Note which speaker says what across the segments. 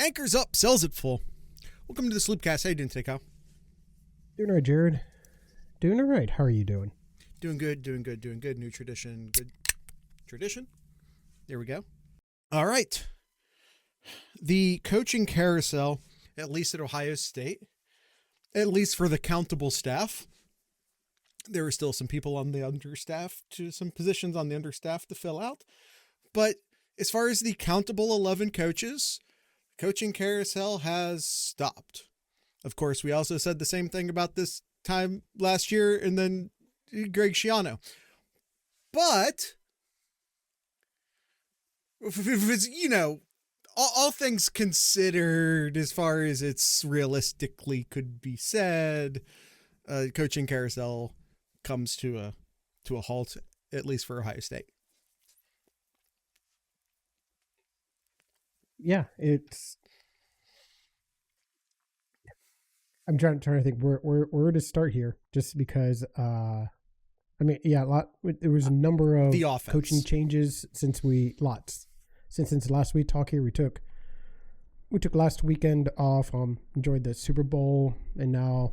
Speaker 1: Anchors up, sells it full. Welcome to the Sloopcast. How you doing today, Kyle?
Speaker 2: Doing all right, Jared. Doing all right. How are you doing?
Speaker 1: Doing good. New tradition. Good tradition. There we go. All right. The coaching carousel, at least at Ohio State, at least for the countable staff. There are still some people on the understaff, some positions on the understaff to fill out. But as far as the countable 11 coaches, coaching carousel has stopped. Of course, we also said the same thing about this time last year and then Greg Schiano. But if it's, all things considered, as far as it's realistically could be said, coaching carousel comes to a halt, at least for Ohio State.
Speaker 2: Yeah, I'm trying to think where to start here, just because there was a number of coaching changes since last week talk here. We took last weekend off, enjoyed the Super Bowl, and now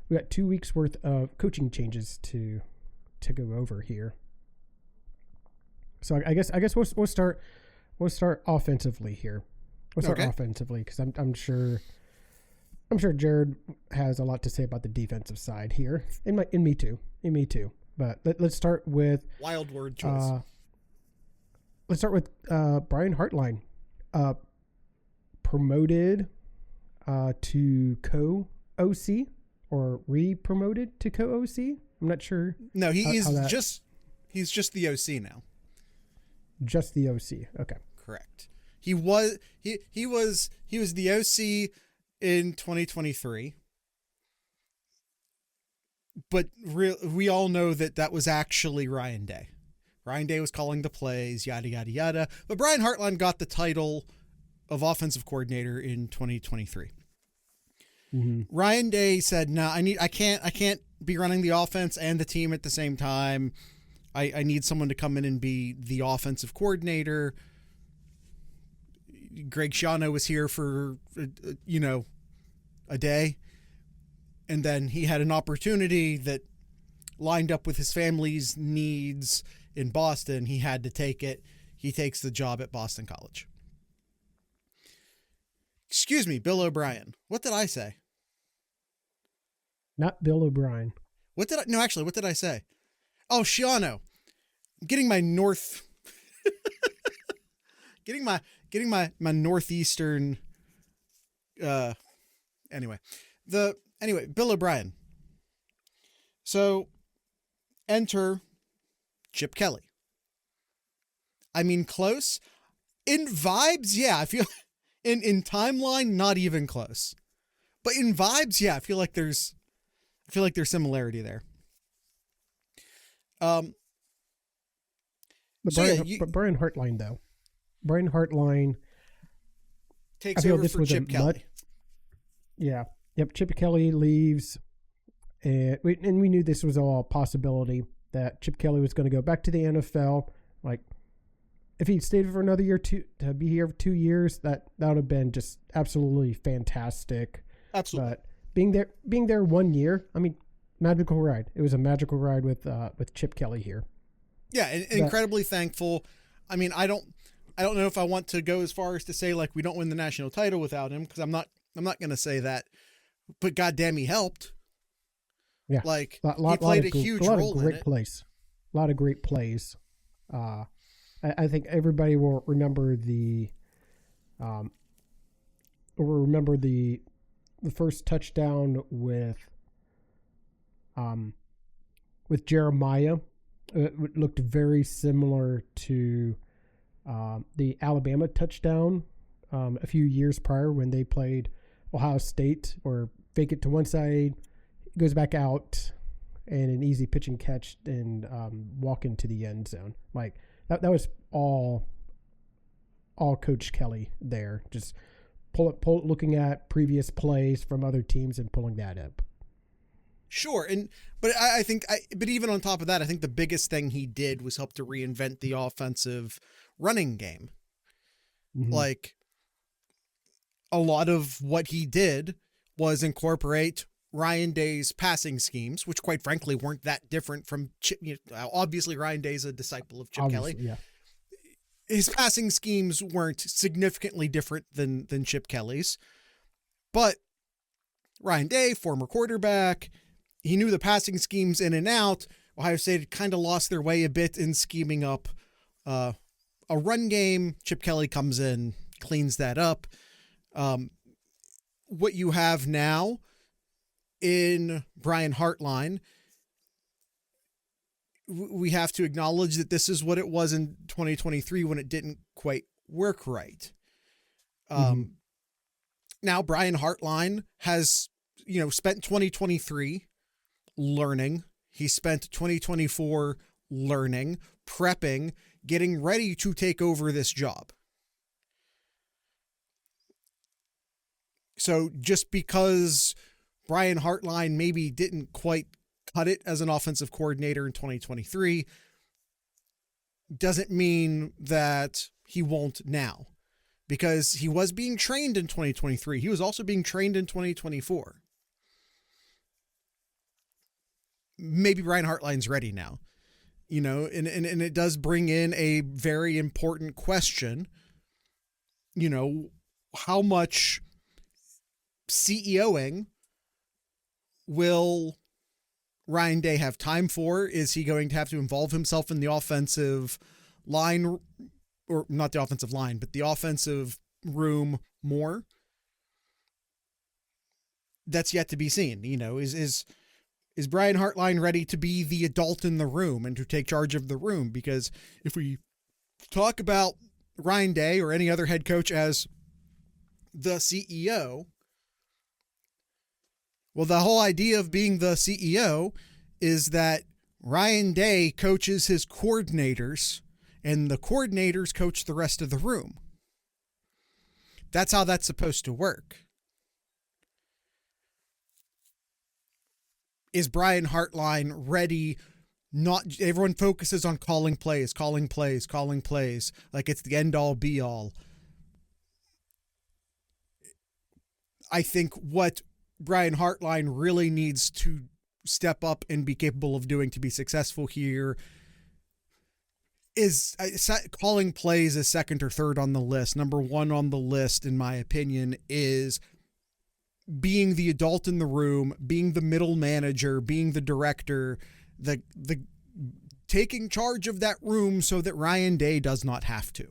Speaker 2: we got 2 weeks worth of coaching changes to go over here. So I guess we'll start offensively here. We'll start offensively because I'm sure Jared has a lot to say about the defensive side here. In me too. But let's start with
Speaker 1: wild word choice.
Speaker 2: Let's start with Brian Hartline, promoted to co-OC or re-promoted to co-OC. I'm not sure.
Speaker 1: No, he's just the OC now.
Speaker 2: Just the OC. Okay.
Speaker 1: Correct. He was the OC in 2023. But we all know that was actually Ryan Day. Ryan Day was calling the plays, yada, yada, yada. But Brian Hartline got the title of offensive coordinator in 2023.
Speaker 2: Mm-hmm.
Speaker 1: Ryan Day said, "No, I can't be running the offense and the team at the same time. I need someone to come in and be the offensive coordinator." Greg Schiano was here for, a day. And then he had an opportunity that lined up with his family's needs in Boston. He had to take it. He takes the job at Boston College. Excuse me, Bill O'Brien. What did I say?
Speaker 2: Not Bill O'Brien.
Speaker 1: What did I say? Oh, Schiano. I'm getting my getting my northeastern, anyway, Bill O'Brien. So enter Chip Kelly. I mean, close in vibes. Yeah. I feel in timeline, not even close, but in vibes. Yeah. I feel like there's similarity there.
Speaker 2: But Brian Hartline though. Brian Hartline
Speaker 1: takes over for Chip Kelly.
Speaker 2: Yeah. Yep. Chip Kelly leaves. And we knew this was all a possibility that Chip Kelly was going to go back to the NFL. Like, if he'd stayed for another year to be here for 2 years, that would have been just absolutely fantastic.
Speaker 1: Absolutely.
Speaker 2: But being there 1 year, I mean, magical ride. It was a magical ride with Chip Kelly here.
Speaker 1: Yeah. Incredibly thankful. I mean, I don't know if I want to go as far as to say like we don't win the national title without him, because I'm not going to say that, but goddamn, he helped.
Speaker 2: Yeah,
Speaker 1: like he played a huge role in it.
Speaker 2: A lot of great plays. I think everybody will remember the first touchdown with Jeremiah. It looked very similar to the Alabama touchdown a few years prior when they played Ohio State, or fake it to one side, goes back out, and an easy pitch and catch and walk into the end zone. Like that was all Coach Kelly there. Just pull looking at previous plays from other teams and pulling that up.
Speaker 1: Sure. But I think even on top of that, I think the biggest thing he did was help to reinvent the offensive running game. Mm-hmm. Like, a lot of what he did was incorporate Ryan Day's passing schemes, which quite frankly weren't that different from Chip. Obviously, Ryan Day's a disciple of Chip Kelly.
Speaker 2: Yeah.
Speaker 1: His passing schemes weren't significantly different than Chip Kelly's, but Ryan Day, former quarterback, he knew the passing schemes in and out. Ohio State had kind of lost their way a bit in scheming up a run game. Chip Kelly comes in, cleans that up. What you have now in Brian Hartline, we have to acknowledge that this is what it was in 2023 when it didn't quite work right. Now Brian Hartline has, spent 2023 learning. He spent 2024 learning, prepping, getting ready to take over this job. So just because Brian Hartline maybe didn't quite cut it as an offensive coordinator in 2023 doesn't mean that he won't now, because he was being trained in 2023. He was also being trained in 2024. Maybe Brian Hartline's ready now, and it does bring in a very important question. How much CEOing will Ryan Day have time for? Is he going to have to involve himself in the offensive line, or not the offensive line, but the offensive room more? That's yet to be seen. Is Brian Hartline ready to be the adult in the room and to take charge of the room? Because if we talk about Ryan Day or any other head coach as the CEO, well, the whole idea of being the CEO is that Ryan Day coaches his coordinators and the coordinators coach the rest of the room. That's how that's supposed to work. Is Brian Hartline ready? Not everyone focuses on calling plays, like it's the end all be all. I think what Brian Hartline really needs to step up and be capable of doing to be successful here is calling plays as second or third on the list. Number one on the list, in my opinion, is being the adult in the room, being the middle manager, being the director, the taking charge of that room so that Ryan Day does not have to.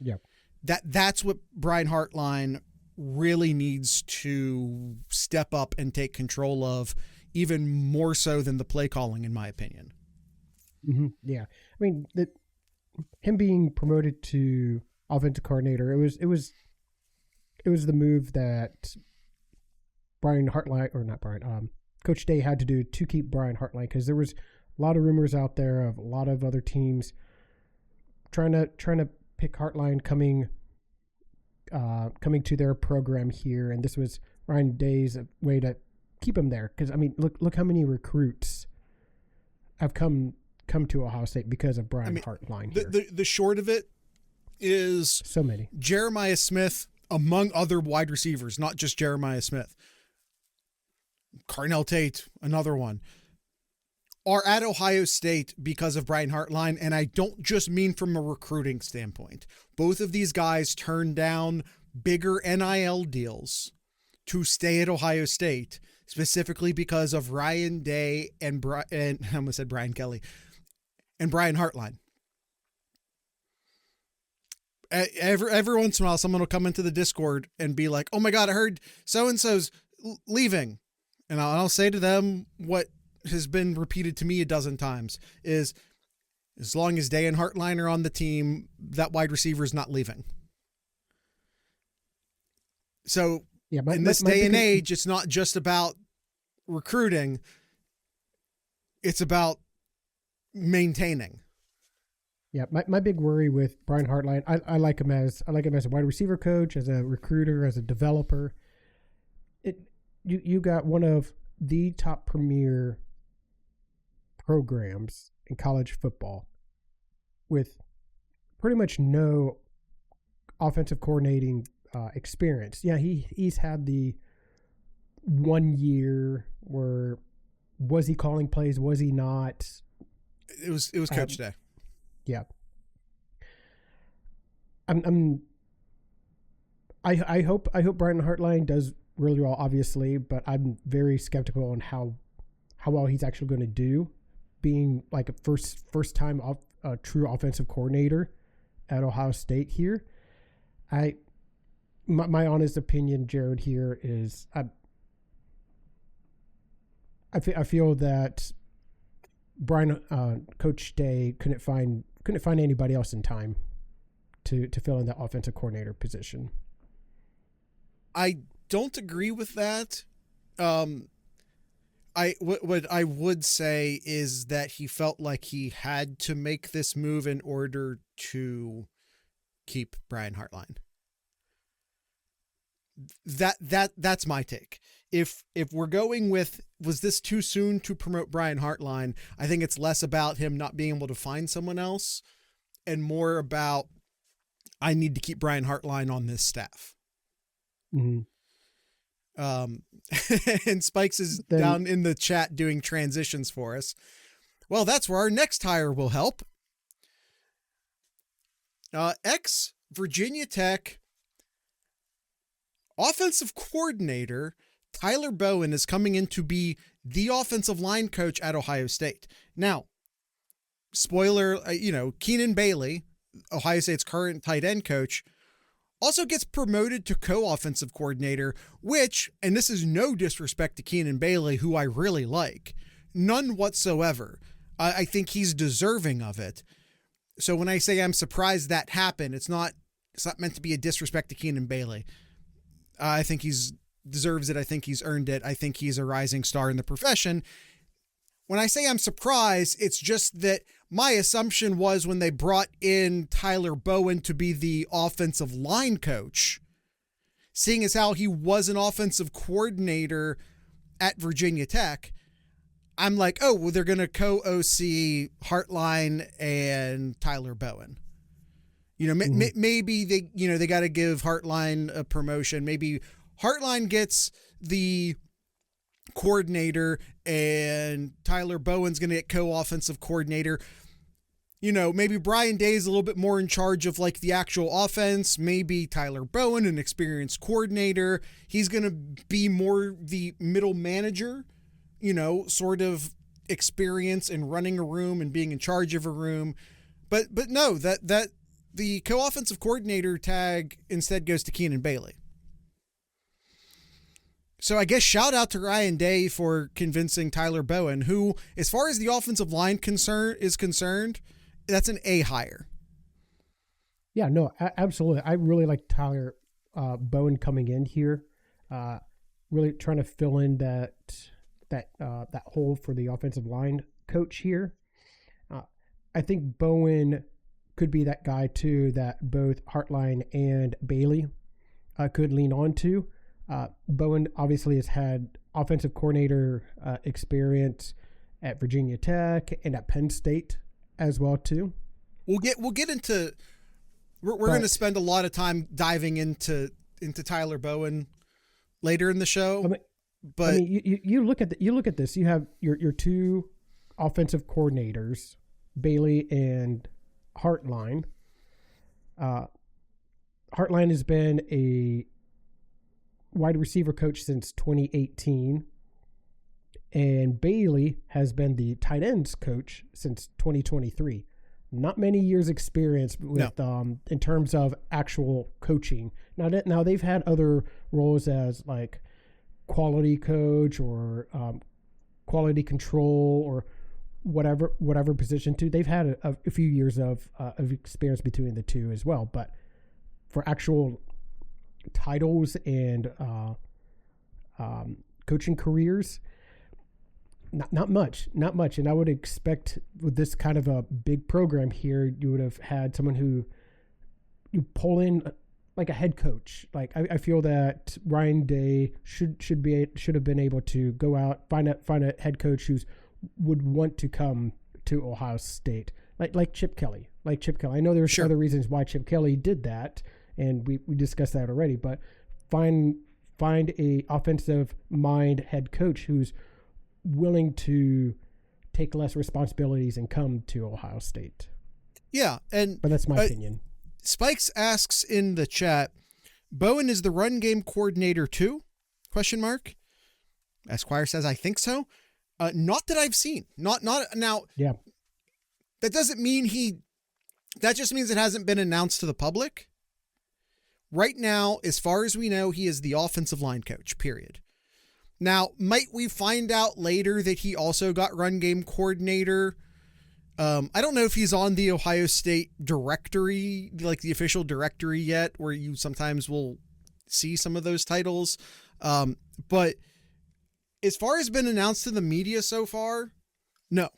Speaker 2: Yeah.
Speaker 1: That's what Brian Hartline really needs to step up and take control of, even more so than the play calling, in my opinion.
Speaker 2: Mm-hmm. Yeah. I mean, him being promoted to offensive coordinator, it was the move that Coach Day had to do to keep Brian Hartline, because there was a lot of rumors out there of a lot of other teams trying to pick Hartline coming to their program here, and this was Ryan Day's way to keep him there. Because look how many recruits have come to Ohio State because of Brian Hartline.
Speaker 1: The short of it is
Speaker 2: so many.
Speaker 1: Jeremiah Smith, among other wide receivers, not just Jeremiah Smith, Carnell Tate, another one, are at Ohio State because of Brian Hartline. And I don't just mean from a recruiting standpoint. Both of these guys turned down bigger NIL deals to stay at Ohio State, specifically because of Ryan Day and I almost said Brian Kelly and Brian Hartline. Every once in a while, someone will come into the Discord and be like, "Oh my God, I heard so-and-so's leaving." And I'll say to them what has been repeated to me a dozen times is, as long as Day and Hartline are on the team, that wide receiver is not leaving. So in this day and age, it's not just about recruiting. It's about maintaining.
Speaker 2: Yeah, my big worry with Brian Hartline, I like him as a wide receiver coach, as a recruiter, as a developer. You got one of the top premier programs in college football with pretty much no offensive coordinating experience. Yeah, he's had the 1 year where was he calling plays? Was he not?
Speaker 1: It was coach day.
Speaker 2: Yeah. I hope Brian Hartline does really well, obviously, but I'm very skeptical on how well he's actually going to do, being like a first time a true offensive coordinator at Ohio State here. My honest opinion, Jared, here is I feel that Coach Day couldn't find anybody else in time to fill in the offensive coordinator position.
Speaker 1: I don't agree with that. What I would say is that he felt like he had to make this move in order to keep Brian Hartline. That's my take. If we're going with, was this too soon to promote Brian Hartline? I think it's less about him not being able to find someone else and more about, I need to keep Brian Hartline on this staff.
Speaker 2: Mm-hmm.
Speaker 1: And Spikes is down in the chat doing transitions for us. Well, that's where our next hire will help. Ex-Virginia Tech offensive coordinator Tyler Bowen is coming in to be the offensive line coach at Ohio State. Now, spoiler, Keenan Bailey, Ohio State's current tight end coach, also gets promoted to co-offensive coordinator, which, and this is no disrespect to Keenan Bailey, who I really like, none whatsoever. I think he's deserving of it. So when I say I'm surprised that happened, it's not meant to be a disrespect to Keenan Bailey. I think he's deserves it. I think he's earned it. I think he's a rising star in the profession. When I say I'm surprised, it's just that my assumption was when they brought in Tyler Bowen to be the offensive line coach, seeing as how he was an offensive coordinator at Virginia Tech, I'm like, oh, well, they're going to co-OC Hartline and Tyler Bowen. Maybe they got to give Hartline a promotion. Maybe Hartline gets the coordinator and Tyler Bowen's going to get co-offensive coordinator. Maybe Brian Day is a little bit more in charge of like the actual offense. Maybe Tyler Bowen, an experienced coordinator, he's going to be more the middle manager, sort of experience in running a room and being in charge of a room. But no, that the co-offensive coordinator tag instead goes to Keenan Bailey. So I guess shout out to Ryan Day for convincing Tyler Bowen, who, as far as the offensive line is concerned, that's an A hire.
Speaker 2: Yeah, no, absolutely. I really like Tyler Bowen coming in here, really trying to fill in that hole for the offensive line coach here. I think Bowen could be that guy too that both Hartline and Bailey could lean on to. Bowen obviously has had offensive coordinator experience at Virginia Tech and at Penn State as well too.
Speaker 1: We'll get into. We're going to spend a lot of time diving into Tyler Bowen later in the show.
Speaker 2: You look at this. You have your two offensive coordinators, Bailey and Hartline. Hartline has been a wide receiver coach since 2018, and Bailey has been the tight ends coach since 2023. Not many years experience with in terms of actual coaching. Now they've had other roles as like quality coach or quality control or whatever position too. They've had a few years of experience between the two as well, but for actual titles and coaching careers, not much. And I would expect with this kind of a big program here, you would have had someone who you pull in like a head coach. Like I feel that Ryan Day should have been able to go out, find a head coach who would want to come to Ohio State, like Chip Kelly. I know there's other reasons why Chip Kelly did that, and we discussed that already. But find a offensive mind head coach who's willing to take less responsibilities and come to Ohio State.
Speaker 1: Yeah,
Speaker 2: but that's my opinion.
Speaker 1: Spikes asks in the chat, Bowen is the run game coordinator too? ? Esquire says, I think so. Not that I've seen. Not now.
Speaker 2: Yeah.
Speaker 1: That doesn't mean that just means it hasn't been announced to the public. Right now, as far as we know, he is the offensive line coach, period. Now, might we find out later that he also got run game coordinator? I don't know if he's on the Ohio State directory, like the official directory yet, where you sometimes will see some of those titles. But as far as been announced to the media so far, no,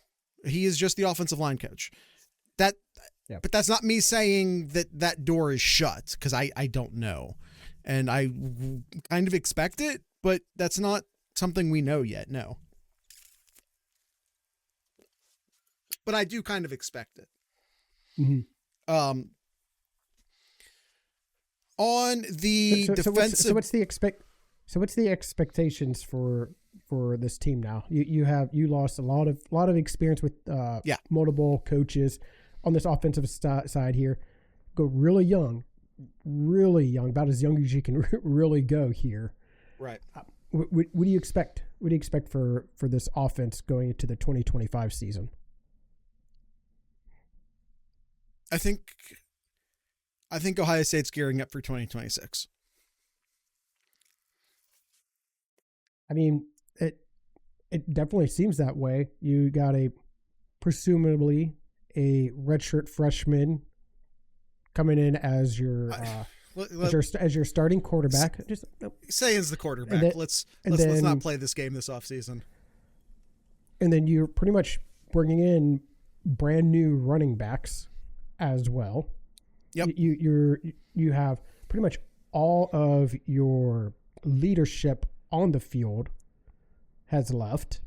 Speaker 1: he is just the offensive line coach. But that's not me saying that door is shut, because I don't know. And I kind of expect it, but that's not something we know yet. No. But I do kind of expect it.
Speaker 2: Mm-hmm.
Speaker 1: On the defensive,
Speaker 2: what's the expectations for this team now? You lost a lot of experience with multiple coaches on this offensive side here. Go really young, about as young as you can really go here.
Speaker 1: Right.
Speaker 2: What do you expect? What do you expect for this offense going into the 2025 season?
Speaker 1: I think Ohio State's gearing up for 2026.
Speaker 2: I mean, it definitely seems that way. You got presumably a redshirt freshman coming in as your starting quarterback.
Speaker 1: Say as the quarterback. Let's not play this game this offseason.
Speaker 2: And then you're pretty much bringing in brand new running backs as well.
Speaker 1: Yep.
Speaker 2: You have pretty much all of your leadership on the field has left.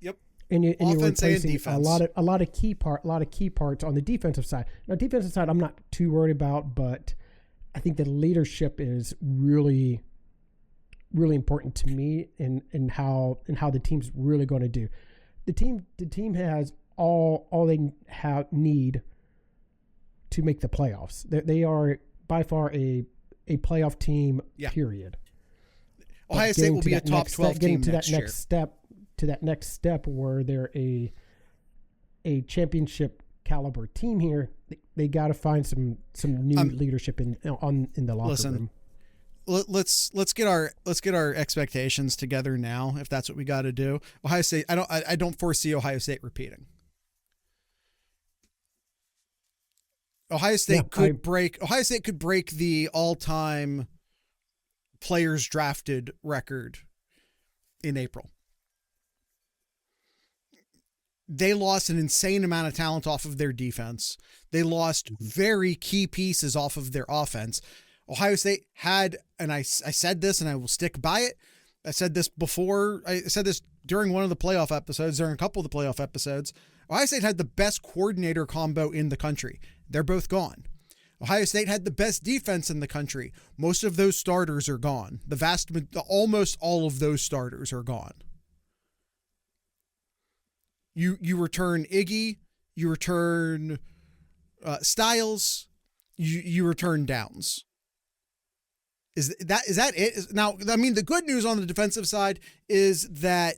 Speaker 1: Yep.
Speaker 2: And you're replacing
Speaker 1: and
Speaker 2: a lot of key parts on the defensive side. Now, defensive side, I'm not too worried about, but I think the leadership is really, really important to me in how the team's really going to do. The team has all they need to make the playoffs. They are by far a playoff team.
Speaker 1: Yeah.
Speaker 2: Period.
Speaker 1: Ohio State will be a top 12 team next year.
Speaker 2: To that next step where they're a championship caliber team here, they got to find some new leadership in the locker room.
Speaker 1: Let's get our expectations together now, if that's what we got to do. Ohio State, I don't foresee Ohio State repeating. Ohio State could break the all-time players drafted record in April. They lost an insane amount of talent off of their defense. They lost very key pieces off of their offense. Ohio State had, and I said this and I will stick by it. I said this before. I said this during one of the playoff episodes, during a couple of the playoff episodes. Ohio State had the best coordinator combo in the country. They're both gone. Ohio State had the best defense in the country. Most of those starters are gone. Almost all of those starters are gone. You return Iggy, you return Styles, you return Downs. Is that it? Now, I mean, the good news on the defensive side is that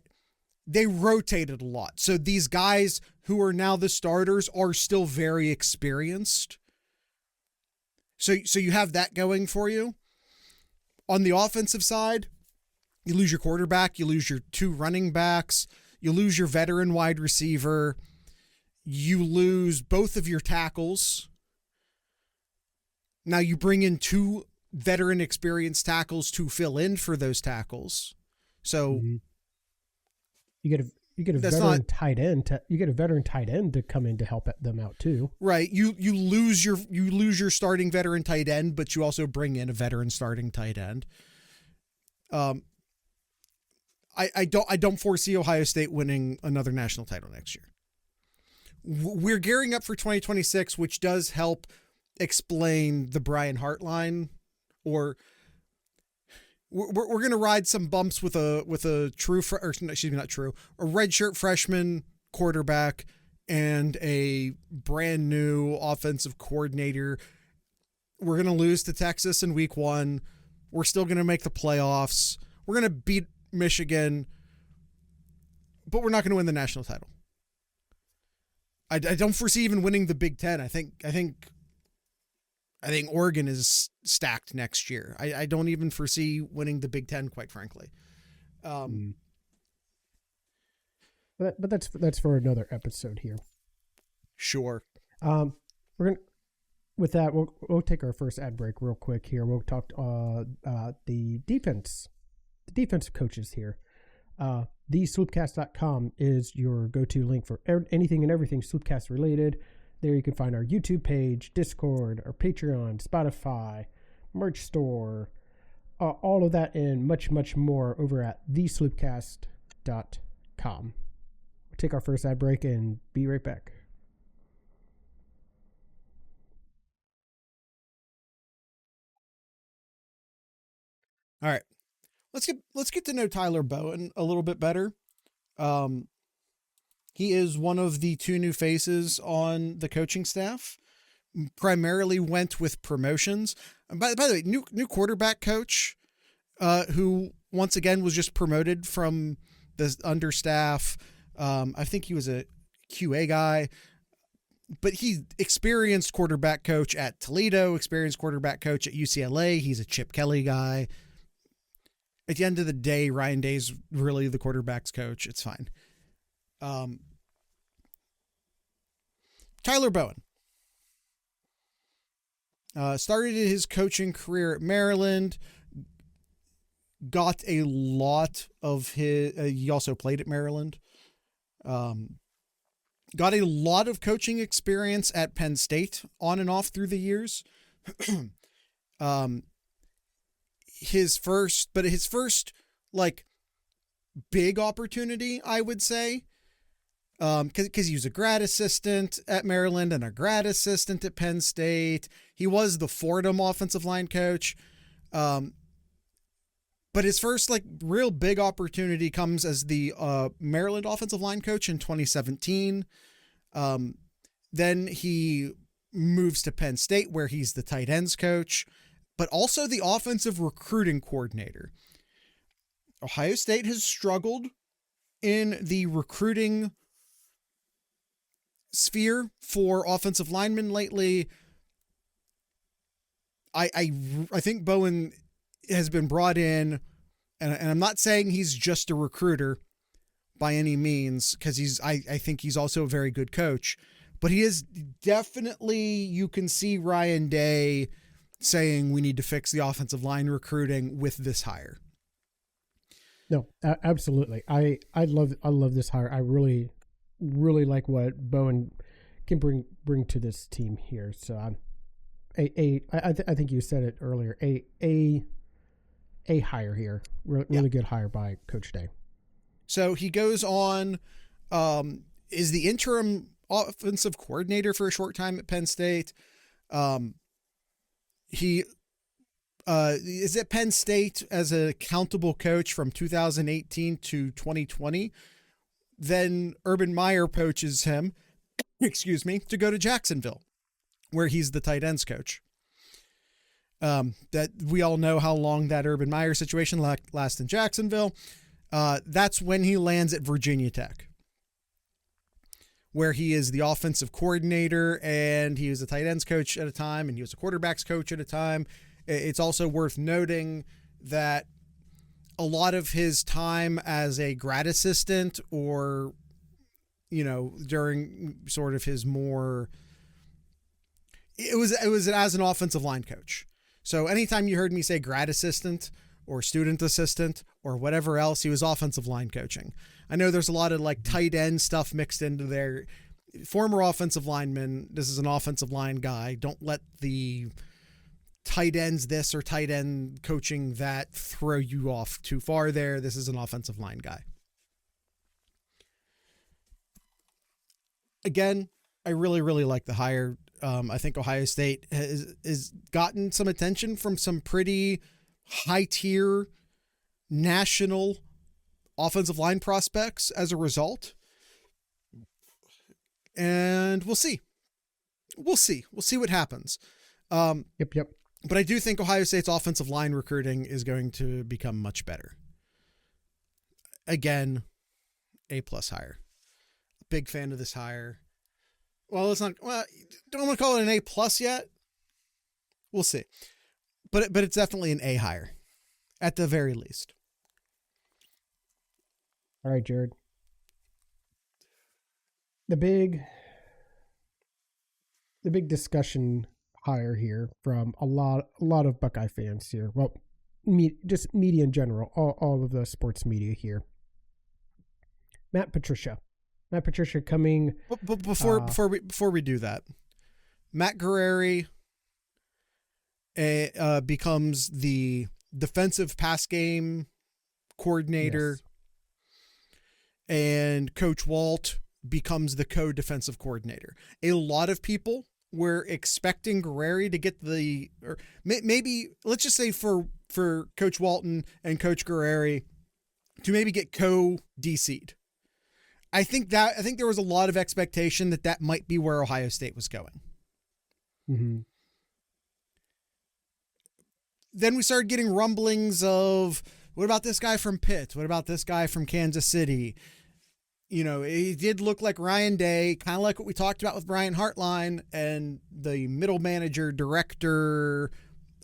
Speaker 1: they rotated a lot. So these guys who are now the starters are still very experienced. So you have that going for you. On the offensive side, you lose your quarterback, you lose your two running backs, you lose your veteran wide receiver, you lose both of your tackles. Now you bring in two veteran experienced tackles to fill in for those tackles. So
Speaker 2: you get a veteran tight end. You get a veteran tight end to come in to help them out too.
Speaker 1: Right. You lose your starting veteran tight end, but you also bring in a veteran starting tight end. I don't foresee Ohio State winning another national title next year. We're gearing up for 2026, which does help explain the Brian Hartline, or we're going to ride some bumps with a redshirt freshman quarterback and a brand new offensive coordinator. We're going to lose to Texas in week 1. We're still going to make the playoffs. We're going to beat Michigan, but we're not going to win the national title. I don't foresee even winning the Big Ten. I think Oregon is stacked next year. I don't even foresee winning the Big Ten, quite frankly.
Speaker 2: But that's for another episode here.
Speaker 1: Sure.
Speaker 2: We're gonna. With that, we'll take our first ad break real quick here. We'll talk the defensive coaches here. TheSloopcast.com is your go-to link for anything and everything Sloopcast related. There you can find our YouTube page, Discord, our Patreon, Spotify, merch store, all of that and much, much more over at TheSloopcast.com. We'll take our first ad break and be right back.
Speaker 1: All right, let's get to know Tyler Bowen a little bit better. He is one of the 2 new faces on the coaching staff. Primarily went with promotions. And by the way, new quarterback coach, who once again was just promoted from the understaff. I think he was a QA guy, but he experienced quarterback coach at Toledo, experienced quarterback coach at UCLA. He's a Chip Kelly guy. At the end of the day, Ryan Day's really the quarterback's coach. It's fine. Tyler Bowen started his coaching career at Maryland. Got a lot of his. He also played at Maryland. Got a lot of coaching experience at Penn State on and off through the years. His first like big opportunity, I would say, because he was a grad assistant at Maryland and a grad assistant at Penn State. He was the Fordham offensive line coach. But his first like real big opportunity comes as the Maryland offensive line coach in 2017. Then he moves to Penn State where he's the tight ends coach, but also the offensive recruiting coordinator. Ohio State has struggled in the recruiting sphere for offensive linemen lately. I think Bowen has been brought in, and I'm not saying he's just a recruiter by any means, because I think he's also a very good coach, but he is definitely, you can see Ryan Day saying we need to fix the offensive line recruiting with this hire.
Speaker 2: No, absolutely. I love this hire. I really like what Bowen can bring to this team here. So I think you said it earlier. A hire here, really good hire by Coach Day.
Speaker 1: So he goes on, is the interim offensive coordinator for a short time at Penn State. He is at Penn State as an accountable coach from 2018 to 2020. Then Urban Meyer poaches him, to go to Jacksonville, where he's the tight ends coach. That we all know how long that Urban Meyer situation lasts in Jacksonville. That's when he lands at Virginia Tech, where he is the offensive coordinator, and he was a tight ends coach at a time, and he was a quarterbacks coach at a time. It's also worth noting that a lot of his time as a grad assistant, or, during sort of his more, it was as an offensive line coach. So anytime you heard me say grad assistant or student assistant or whatever else, he was offensive line coaching. I know there's a lot of like tight end stuff mixed into there. Former offensive lineman, this is an offensive line guy. Don't let the tight ends this or tight end coaching that throw you off too far there. This is an offensive line guy. Again, I really, really like the hire. I think Ohio State has gotten some attention from some pretty high tier national offensive line prospects as a result. And we'll see. We'll see what happens.
Speaker 2: Yep.
Speaker 1: But I do think Ohio State's offensive line recruiting is going to become much better. Again, A+ hire. Big fan of this hire. Well, it's not. Well, don't want to call it an A+ yet. We'll see. But it's definitely an A hire, at the very least.
Speaker 2: All right, Jared. The big discussion hire here from a lot of Buckeye fans here. Well, just media in general, all of the sports media here. Matt Patricia coming.
Speaker 1: But before we do that, Matt Guerrieri becomes the defensive pass game coordinator, yes. And Coach Walt becomes the co-defensive coordinator. A lot of people were expecting Guerrieri to get or maybe let's just say for Coach Walton and Coach Guerrieri to maybe get co-DC'd. I think there was a lot of expectation that might be where Ohio State was going.
Speaker 2: Mm-hmm.
Speaker 1: Then we started getting rumblings of, what about this guy from Pitt? What about this guy from Kansas City? You know, he did look like Ryan Day, kind of like what we talked about with Brian Hartline and the middle manager, director,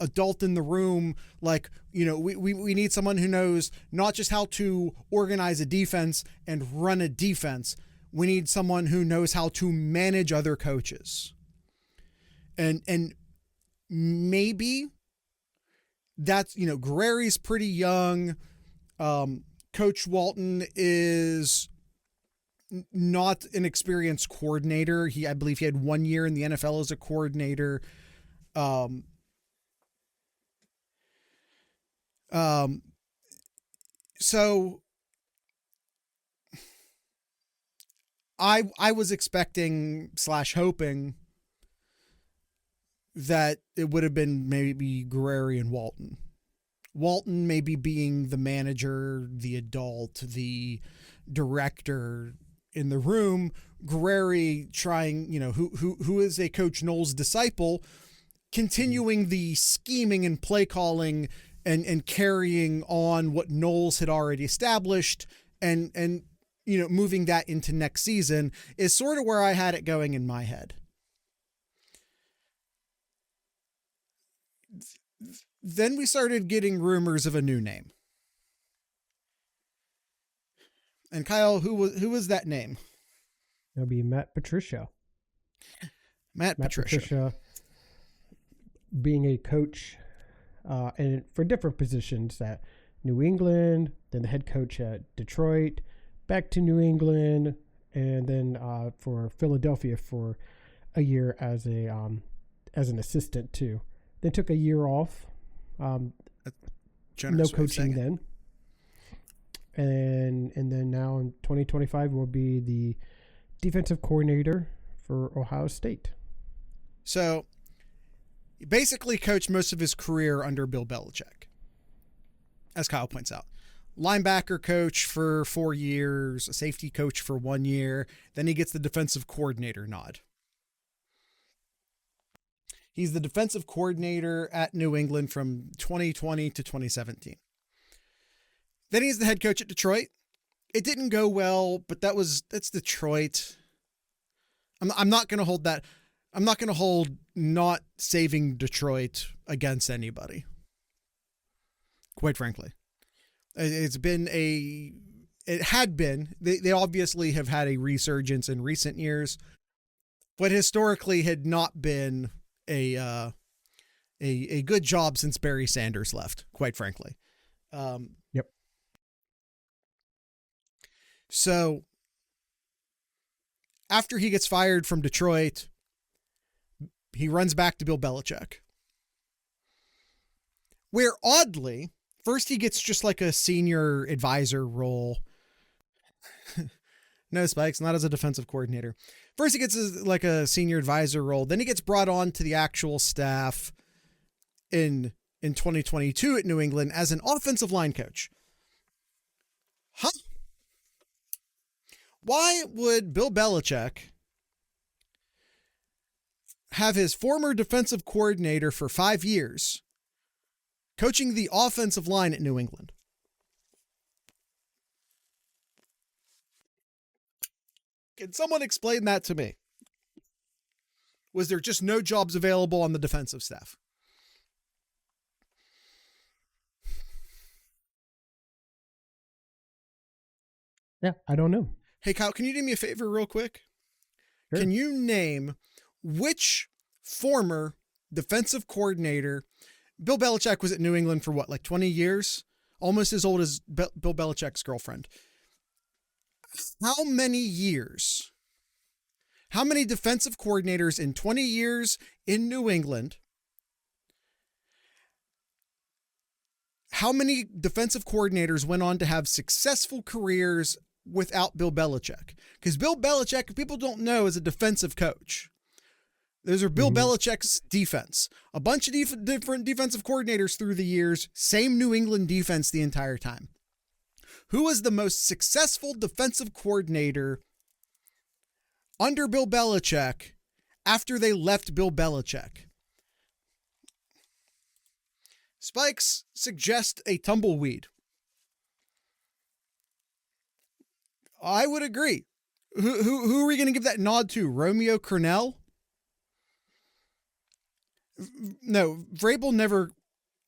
Speaker 1: adult in the room. Like, you know, we need someone who knows not just how to organize a defense and run a defense. We need someone who knows how to manage other coaches. And maybe that's, you know, Guerrieri's pretty young. Coach Walton is not an experienced coordinator. I believe he had 1 year in the NFL as a coordinator. So I was expecting / hoping that it would have been maybe Guerrieri and Walton. Walton maybe being the manager, the adult, the director in the room. Guerrieri trying, you know, who is a Coach Knowles disciple, continuing the scheming and play calling and carrying on what Knowles had already established and you know, moving that into next season is sort of where I had it going in my head. Then we started getting rumors of a new name. And Kyle, who was that name?
Speaker 2: That'll be Matt Patricia.
Speaker 1: Matt Patricia
Speaker 2: being a coach and for different positions at New England, then the head coach at Detroit, back to New England, and then for Philadelphia for a year as an assistant too. Then took a year off. No coaching then. And then now in 2025 will be the defensive coordinator for Ohio State.
Speaker 1: So he basically coached most of his career under Bill Belichick, as Kyle points out. Linebacker coach for 4 years, a safety coach for 1 year. Then he gets the defensive coordinator nod. He's the defensive coordinator at New England from 2020 to 2017. Then he's the head coach at Detroit. It didn't go well, but that's Detroit. I'm not going to hold that. I'm not going to hold not saving Detroit against anybody. Quite frankly, it had been, they obviously have had a resurgence in recent years, but historically had not been a good job since Barry Sanders left, quite frankly.
Speaker 2: Yep.
Speaker 1: So after he gets fired from Detroit, he runs back to Bill Belichick, where oddly, first he gets just like a senior advisor role. No, Spikes, not as a defensive coordinator. First, he gets a senior advisor role. Then he gets brought on to the actual staff in 2022 at New England as an offensive line coach. Huh? Why would Bill Belichick have his former defensive coordinator for 5 years coaching the offensive line at New England? Can someone explain that to me? Was there just no jobs available on the defensive staff?
Speaker 2: Yeah, I don't know.
Speaker 1: Hey, Kyle, can you do me a favor real quick? Sure. Can you name which former defensive coordinator? Bill Belichick was at New England for what, like 20 years? Almost as old as Bill Belichick's girlfriend. How many years? How many defensive coordinators in 20 years in New England? How many defensive coordinators went on to have successful careers without Bill Belichick? Because Bill Belichick, people don't know, is a defensive coach. Those are Bill Belichick's defense. A bunch of different defensive coordinators through the years, same New England defense the entire time. Who was the most successful defensive coordinator under Bill Belichick after they left Bill Belichick? Spikes suggest a tumbleweed. I would agree. Who are we going to give that nod to? Romeo Crennel? No, Vrabel never.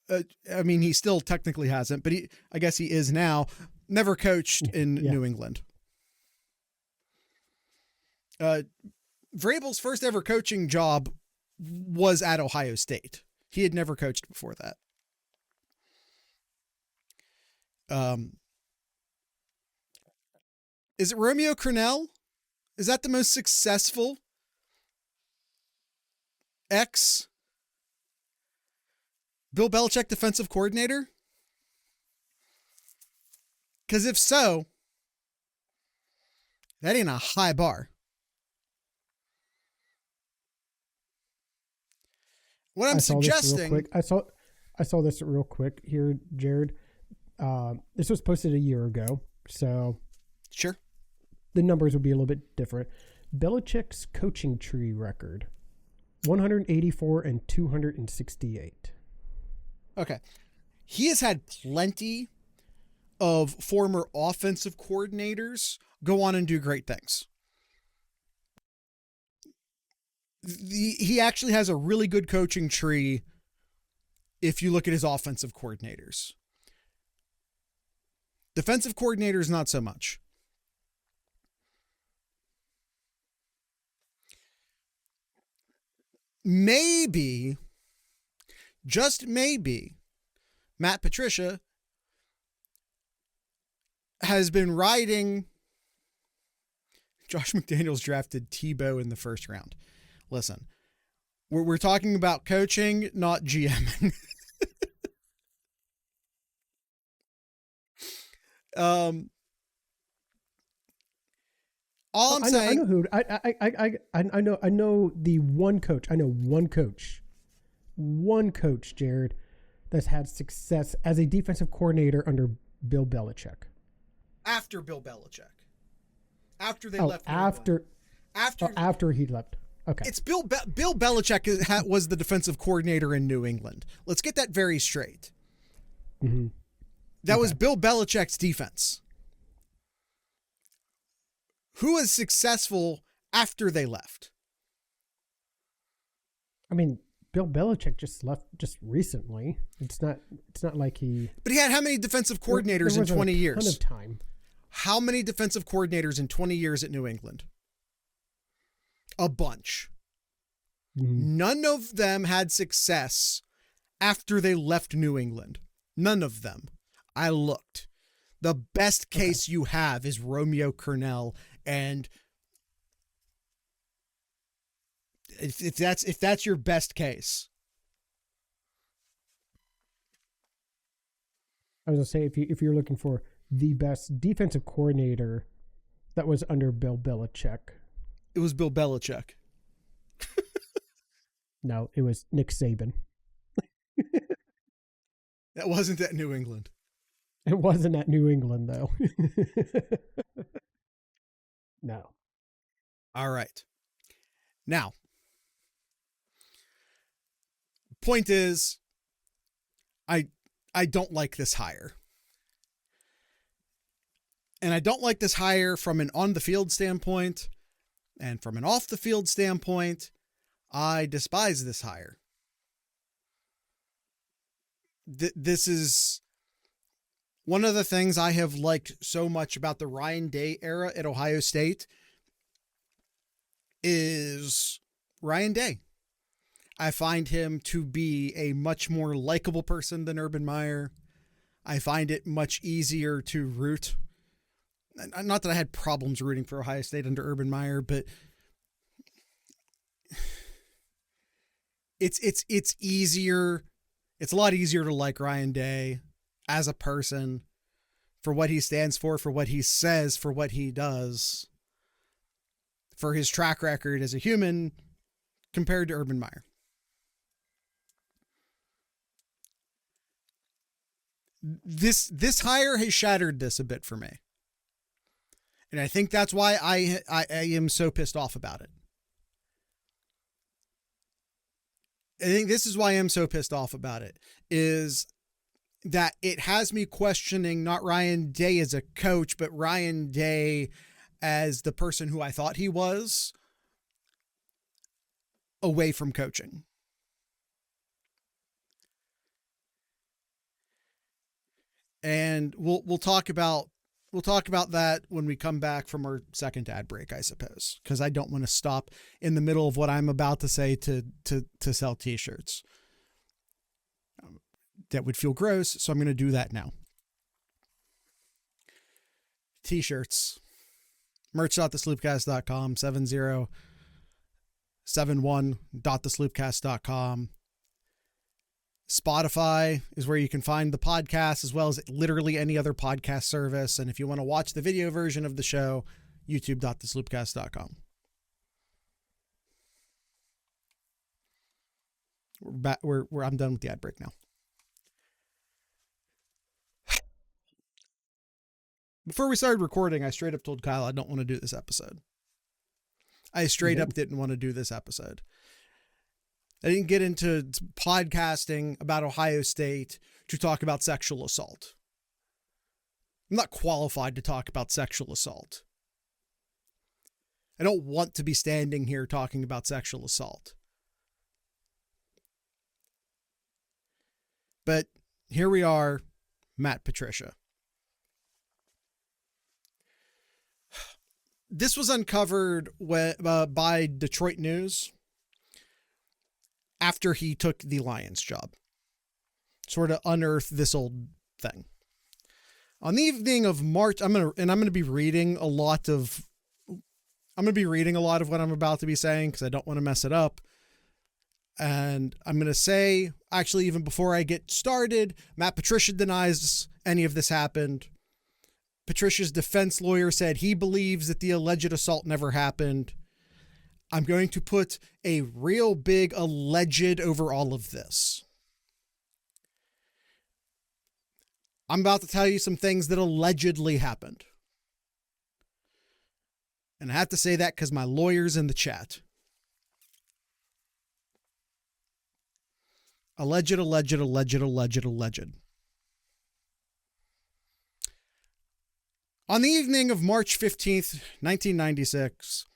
Speaker 1: I mean, he still technically hasn't, but I guess he is now. Never coached in New England. Vrabel's first ever coaching job was at Ohio State. He had never coached before that. Is it Romeo Crennel? Is that the most successful Bill Belichick defensive coordinator? Because if so, that ain't a high bar. What I'm suggesting...
Speaker 2: I saw this real quick here, Jared. This was posted a year ago, so...
Speaker 1: Sure.
Speaker 2: The numbers would be a little bit different. Belichick's coaching tree record, 184 and 268.
Speaker 1: Okay. He has had plenty of former offensive coordinators go on and do great things. He actually has a really good coaching tree if you look at his offensive coordinators. Defensive coordinators, not so much. Maybe, just maybe, Matt Patricia has been riding. Josh McDaniels drafted Tebow in the first round. Listen, we're talking about coaching, not GMing. All I'm saying,
Speaker 2: I know the one coach. I know one coach, Jared, that's had success as a defensive coordinator under Bill Belichick.
Speaker 1: After Bill Belichick, after they left.
Speaker 2: After he left. Okay,
Speaker 1: it's Bill Belichick was the defensive coordinator in New England. Let's get that very straight.
Speaker 2: Mm-hmm.
Speaker 1: That was Bill Belichick's defense. Who was successful after they left?
Speaker 2: I mean, Bill Belichick just left just recently. It's not like he.
Speaker 1: But he had how many defensive coordinators in 20 years?
Speaker 2: Ton of time.
Speaker 1: How many defensive coordinators in 20 years at New England? A bunch.
Speaker 2: Mm-hmm.
Speaker 1: None of them had success after they left New England. None of them. I looked. The best case you have is Romeo Crennel, and if that's your best case.
Speaker 2: I was gonna say if you're looking for the best defensive coordinator That was under Bill Belichick.
Speaker 1: It was Bill Belichick.
Speaker 2: No, it was Nick Saban.
Speaker 1: That wasn't at New England.
Speaker 2: It wasn't at New England, though. No.
Speaker 1: All right. Now, point is, I don't like this hire. And I don't like this hire from an on-the-field standpoint, and from an off-the-field standpoint, I despise this hire. This is one of the things I have liked so much about the Ryan Day era at Ohio State is Ryan Day. I find him to be a much more likable person than Urban Meyer. I find it much easier to root. Not that I had problems rooting for Ohio State under Urban Meyer, but it's easier. It's a lot easier to like Ryan Day as a person, for what he stands for what he says, for what he does, for his track record as a human, compared to Urban Meyer. This hire has shattered this a bit for me. And I think that's why I am so pissed off about it. I think this is why I'm so pissed off about it, is that it has me questioning not Ryan Day as a coach, but Ryan Day as the person who I thought he was away from coaching. And we'll talk about that when we come back from our second ad break, I suppose, because I don't want to stop in the middle of what I'm about to say to sell t-shirts. That would feel gross, so I'm going to do that now. T-shirts. Merch.thesloopcast.com, 7071.thesloopcast.com. Spotify is where you can find the podcast, as well as literally any other podcast service. And if you want to watch the video version of the show, youtube.thesloopcast.com. We're back. I'm done with the ad break now. Before we started recording, I straight up told Kyle I don't want to do this episode. I straight up didn't want to do this episode. I didn't get into podcasting about Ohio State to talk about sexual assault. I'm not qualified to talk about sexual assault. I don't want to be standing here talking about sexual assault. But here we are, Matt Patricia. This was uncovered by Detroit News after he took the Lions job. Sort of unearthed this old thing. On the evening of March, I'm going to be reading a lot of what I'm about to be saying, because I don't want to mess it up. And I'm going to say, actually, even before I get started, Matt Patricia denies any of this happened. Patricia's defense lawyer said he believes that the alleged assault never happened. I'm going to put a real big alleged over all of this. I'm about to tell you some things that allegedly happened. And I have to say that because my lawyer's in the chat. Alleged. On the evening of March 15th, 1996,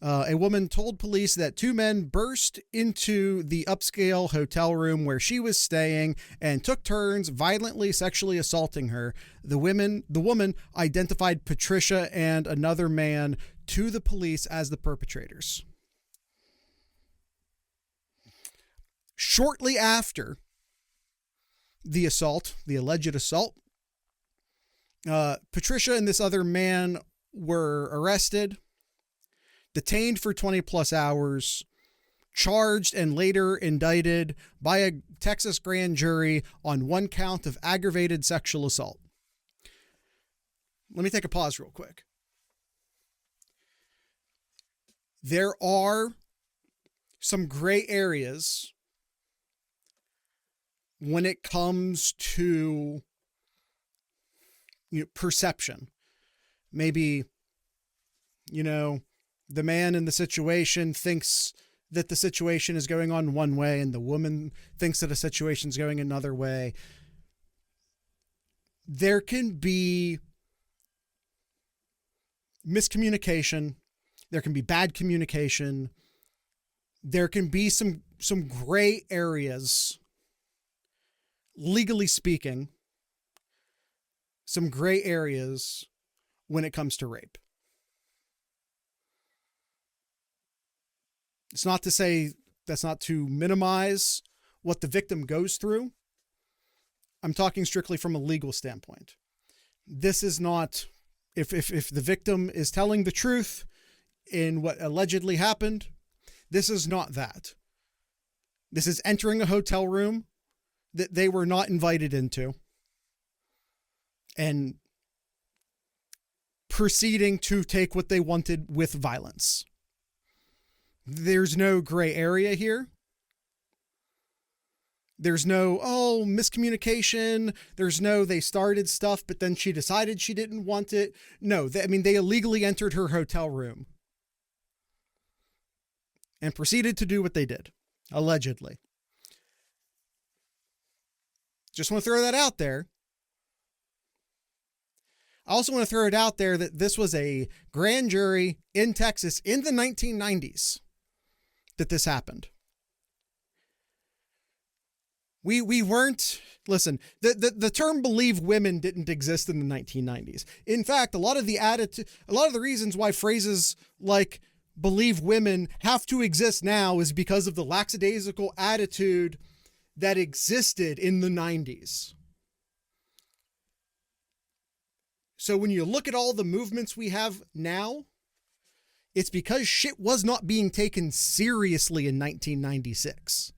Speaker 1: a woman told police that two men burst into the upscale hotel room where she was staying and took turns violently sexually assaulting her. The woman identified Patricia and another man to the police as the perpetrators. Shortly after the alleged assault, Patricia and this other man were arrested, detained for 20 plus hours, charged and later indicted by a Texas grand jury on one count of aggravated sexual assault. Let me take a pause real quick. there are some gray areas when it comes to perception. Maybe, the man in the situation thinks that the situation is going on one way and the woman thinks that a situation is going another way. There can be miscommunication. There can be bad communication. There can be some gray areas, legally speaking, some gray areas when it comes to rape. It's not to say, that's not to minimize what the victim goes through. I'm talking strictly from a legal standpoint. This is not, if the victim is telling the truth in what allegedly happened, this is not that. This is entering a hotel room that they were not invited into and proceeding to take what they wanted with violence. There's no gray area here. There's no, miscommunication. There's no, they started stuff, but then she decided she didn't want it. No, they illegally entered her hotel room and proceeded to do what they did, allegedly. Just want to throw that out there. I also want to throw it out there that this was a grand jury in Texas in the 1990s that this happened. We weren't, listen, the term believe women didn't exist in the 1990s. In fact, a lot of the reasons why phrases like believe women have to exist now is because of the lackadaisical attitude that existed in the 90s. So when you look at all the movements we have now, it's because shit was not being taken seriously in 1996.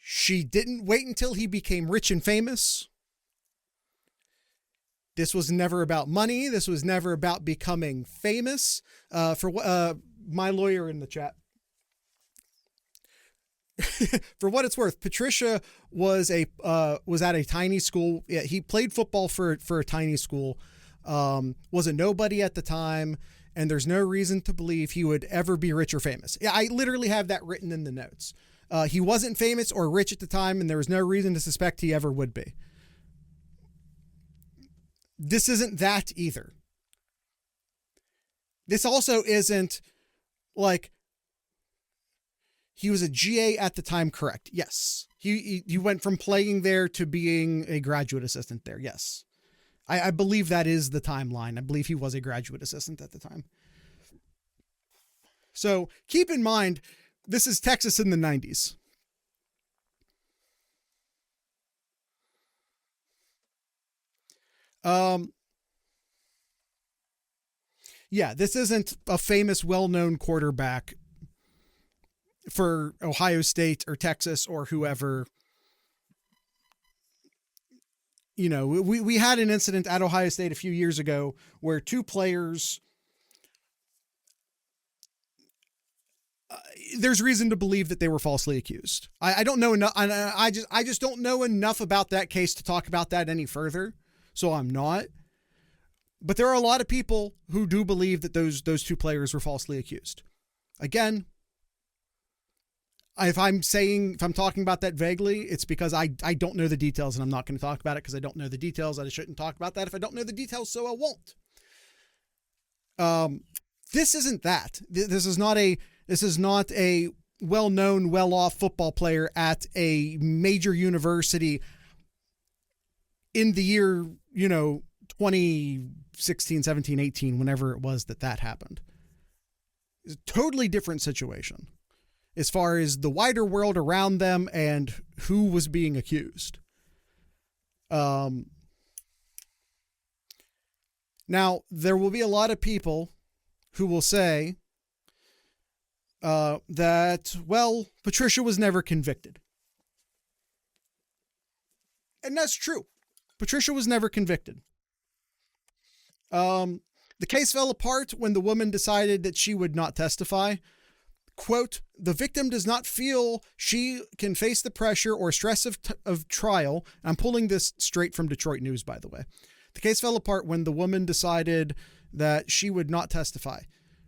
Speaker 1: She didn't wait until he became rich and famous. This was never about money. This was never about becoming famous. For my lawyer in the chat, for what it's worth, Patricia was at a tiny school. Yeah, he played football for a tiny school. Was a nobody at the time, and there's no reason to believe he would ever be rich or famous. Yeah, I literally have that written in the notes. He wasn't famous or rich at the time, and there was no reason to suspect he ever would be. This isn't that either. This also isn't like he was a GA at the time, correct? Yes. He went from playing there to being a graduate assistant there. Yes. I believe that is the timeline. I believe he was a graduate assistant at the time. So keep in mind, this is Texas in the 90s. Yeah, this isn't a famous, well-known quarterback for Ohio State or Texas or whoever. We had an incident at Ohio State a few years ago where two players, there's reason to believe that they were falsely accused. I don't know enough. I just don't know enough about that case to talk about that any further. So I'm not. But there are a lot of people who do believe that those two players were falsely accused. Again, if I'm talking about that vaguely, it's because I don't know the details, and I'm not going to talk about it because I don't know the details. I shouldn't talk about that if I don't know the details, so I won't. This isn't that. This is not a well-known, well-off football player at a major university in the year, 2016, 17, 18, whenever it was that happened. It's a totally different situation as far as the wider world around them and who was being accused. Now, there will be a lot of people who will say that, well, Patricia was never convicted. And that's true. Patricia was never convicted. The case fell apart when the woman decided that she would not testify. Quote, the victim does not feel she can face the pressure or stress of trial. I'm pulling this straight from Detroit News, by the way. The case fell apart when the woman decided that she would not testify.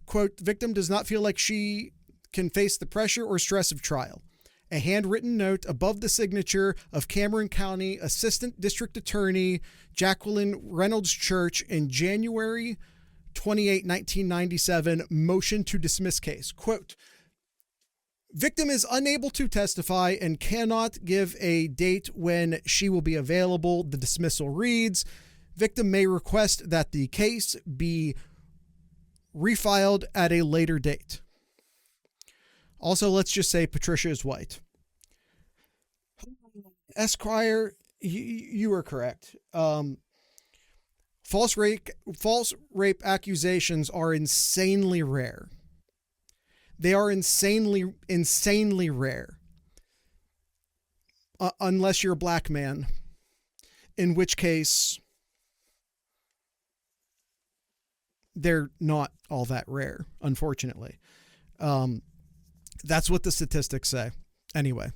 Speaker 1: Quote, the victim does not feel like she can face the pressure or stress of trial. A handwritten note above the signature of Cameron County Assistant District Attorney Jacqueline Reynolds Church in January 28, 1997, motion to dismiss case. Quote, victim is unable to testify and cannot give a date when she will be available. The dismissal reads, victim may request that the case be refiled at a later date. Also, let's just say Patricia is white. Esquire, you were correct. False rape accusations are insanely rare. They are insanely rare. Unless you're a black man, in which case they're not all that rare, unfortunately. That's what the statistics say. Anyway,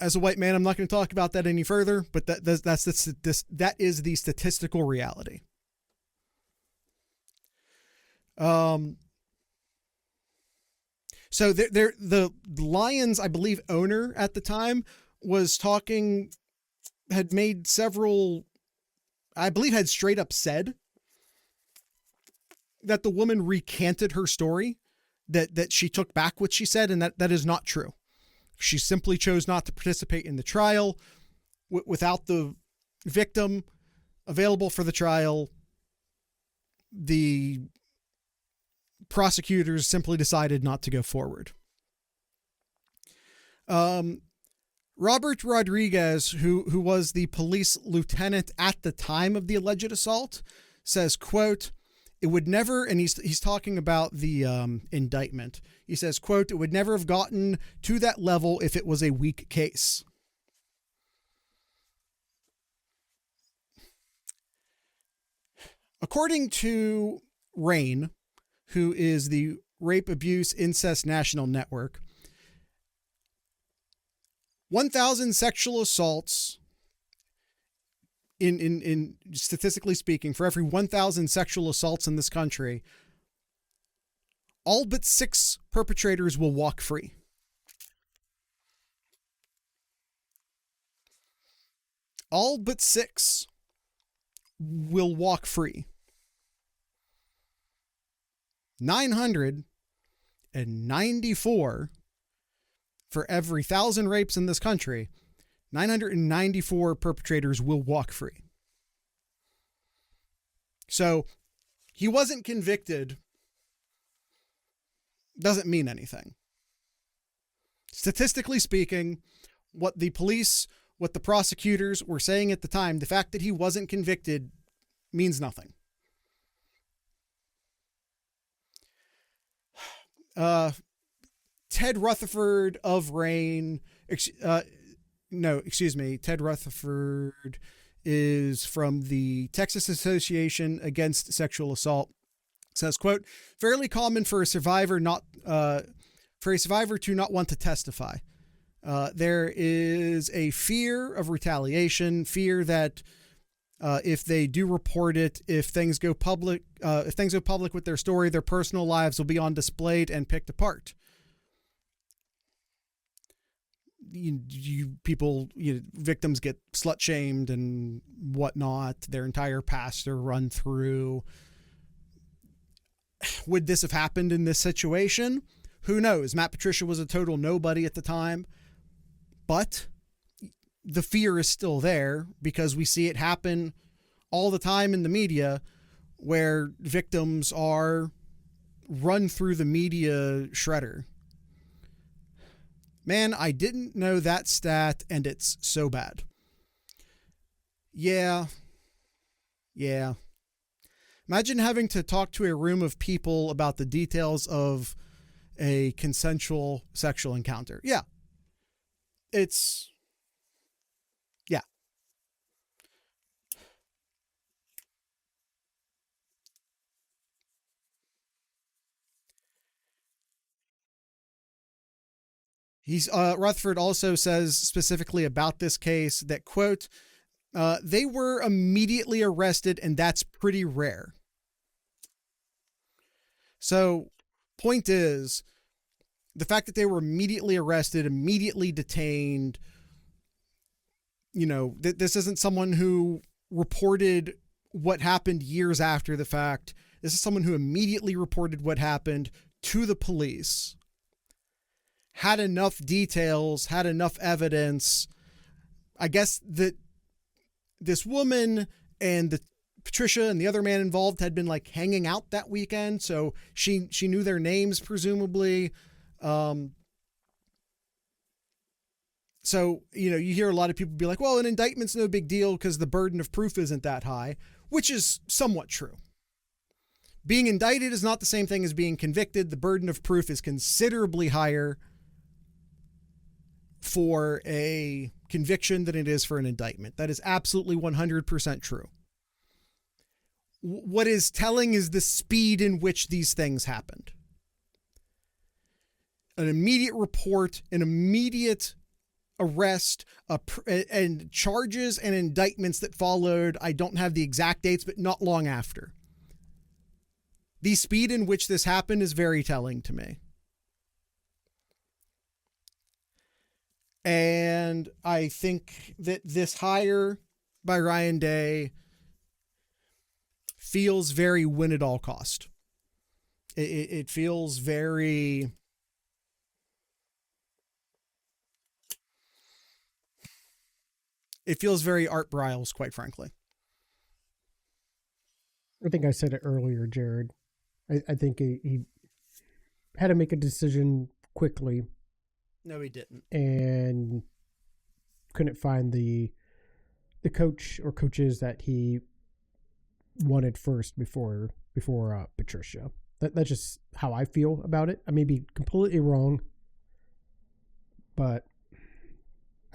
Speaker 1: as a white man, I'm not going to talk about that any further, but that is the statistical reality. So the Lions, I believe, owner at the time was talking, had made several, I believe had straight up said that the woman recanted her story, that she took back what she said, and that is not true. She simply chose not to participate in the trial. Without the victim available for the trial, the prosecutors simply decided not to go forward. Robert Rodriguez, who was the police lieutenant at the time of the alleged assault, says, quote, it would never, and he's talking about the indictment. He says, quote, it would never have gotten to that level if it was a weak case. According to RAIN, who is the Rape, Abuse, Incest National Network, 1,000 sexual assaults in statistically speaking, for every 1,000 sexual assaults in this country, all but 6 perpetrators will walk free. All but 6 will walk free. 994 for every 1,000 rapes in this country, 994 perpetrators will walk free. So he wasn't convicted doesn't mean anything. Statistically speaking, what the police, what the prosecutors were saying at the time, the fact that he wasn't convicted means nothing. Ted Rutherford of RAIN, Ted Rutherford is from the Texas Association Against Sexual Assault. It says, quote, fairly common for a survivor to not want to testify. There is a fear of retaliation, fear that if they do report it, if things go public with their story, their personal lives will be on display and picked apart. Victims get slut shamed and whatnot, their entire past are run through. Would this have happened in this situation? Who knows? Matt Patricia was a total nobody at the time, but the fear is still there because we see it happen all the time in the media where victims are run through the media shredder. Man, I didn't know that stat, and it's so bad. Yeah. Imagine having to talk to a room of people about the details of a consensual sexual encounter. Yeah. Rutherford also says specifically about this case that, quote, they were immediately arrested, and that's pretty rare. So, point is, the fact that they were immediately arrested, immediately detained, this isn't someone who reported what happened years after the fact. This is someone who immediately reported what happened to the police, had enough details, had enough evidence. I guess that this woman and Patricia and the other man involved had been like hanging out that weekend. So she knew their names, presumably. So, you hear a lot of people be like, well, an indictment's no big deal because the burden of proof isn't that high, which is somewhat true. Being indicted is not the same thing as being convicted. The burden of proof is considerably higher for a conviction than it is for an indictment. That is absolutely 100% true. What is telling is the speed in which these things happened. An immediate report, an immediate arrest, and charges and indictments that followed. I don't have the exact dates, but not long after. The speed in which this happened is very telling to me. And I think that this hire by Ryan Day feels very win at all cost. It feels very... It feels very Art Briles, quite frankly.
Speaker 2: I think I said it earlier, Jared. I think he had to make a decision quickly.
Speaker 1: No, he didn't.
Speaker 2: And couldn't find the coach or coaches that he wanted first before Patricia. That's just how I feel about it. I may be completely wrong, but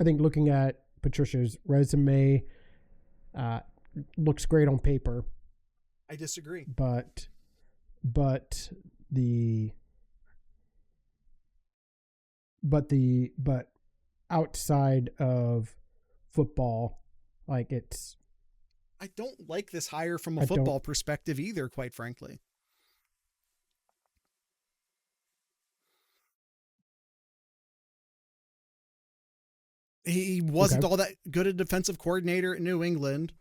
Speaker 2: I think looking at Patricia's resume, looks great on paper.
Speaker 1: I disagree.
Speaker 2: But outside of football, like it's...
Speaker 1: I don't like this hire from a football perspective either, quite frankly. He wasn't all that good a defensive coordinator in New England.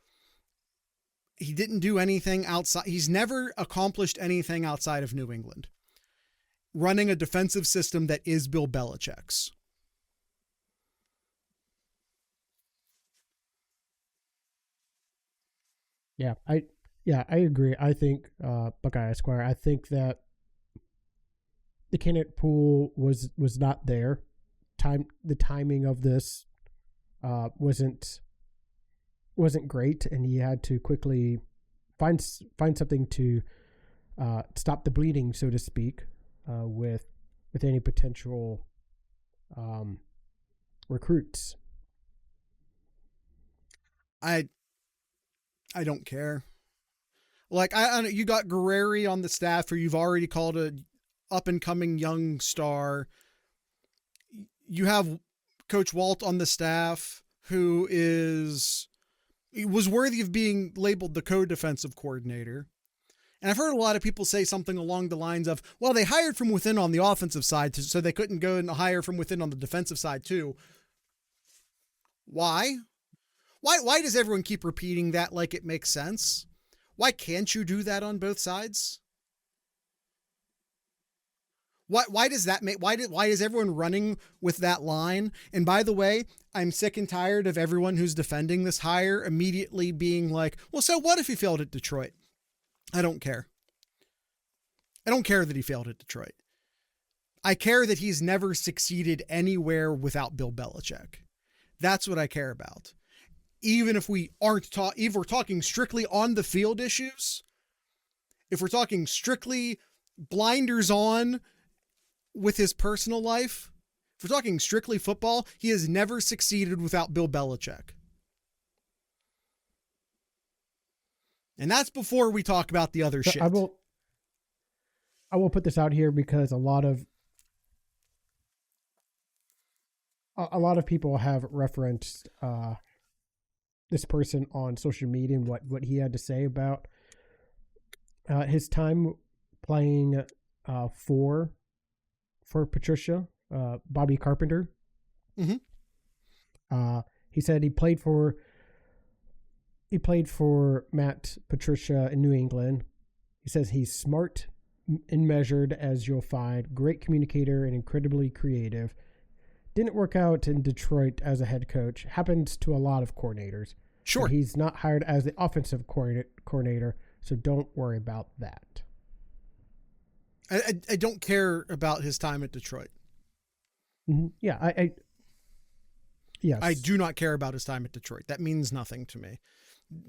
Speaker 1: He didn't do anything outside. He's never accomplished anything outside of New England, running a defensive system that is Bill Belichick's.
Speaker 2: Yeah, I agree. I think Buckeye Esquire. I think that the candidate pool was not there. The timing of this wasn't great, and he had to quickly find something to stop the bleeding, so to speak, with any potential recruits.
Speaker 1: I don't care. Like, you got Guerreri on the staff, who you've already called a up and coming young star. You have Coach Walt on the staff, who was worthy of being labeled the co-defensive coordinator. And I've heard a lot of people say something along the lines of, well, they hired from within on the offensive side, so they couldn't go and hire from within on the defensive side too. Why? Why does everyone keep repeating that like it makes sense? Why can't you do that on both sides? Why does that make, why is everyone running with that line? And by the way, I'm sick and tired of everyone who's defending this hire immediately being like, well, so what if he failed at Detroit? I don't care. I don't care that he failed at Detroit. I care that he's never succeeded anywhere without Bill Belichick. That's what I care about. Even if we if we're talking strictly on the field issues, if we're talking strictly blinders on with his personal life, if we're talking strictly football, he has never succeeded without Bill Belichick. And that's before we talk about the other shit.
Speaker 2: I will put this out here because a lot of a lot of people have referenced this person on social media and what he had to say about his time playing for Patricia, Bobby Carpenter.
Speaker 1: Mm-hmm.
Speaker 2: He said he played for Matt Patricia in New England. He says he's smart and measured as you'll find, great communicator and incredibly creative. Didn't work out in Detroit as a head coach. Happens to a lot of coordinators.
Speaker 1: Sure.
Speaker 2: But he's not hired as the offensive coordinator, so don't worry about that.
Speaker 1: I don't care about his time at Detroit.
Speaker 2: Mm-hmm. Yeah, yes.
Speaker 1: I do not care about his time at Detroit. That means nothing to me.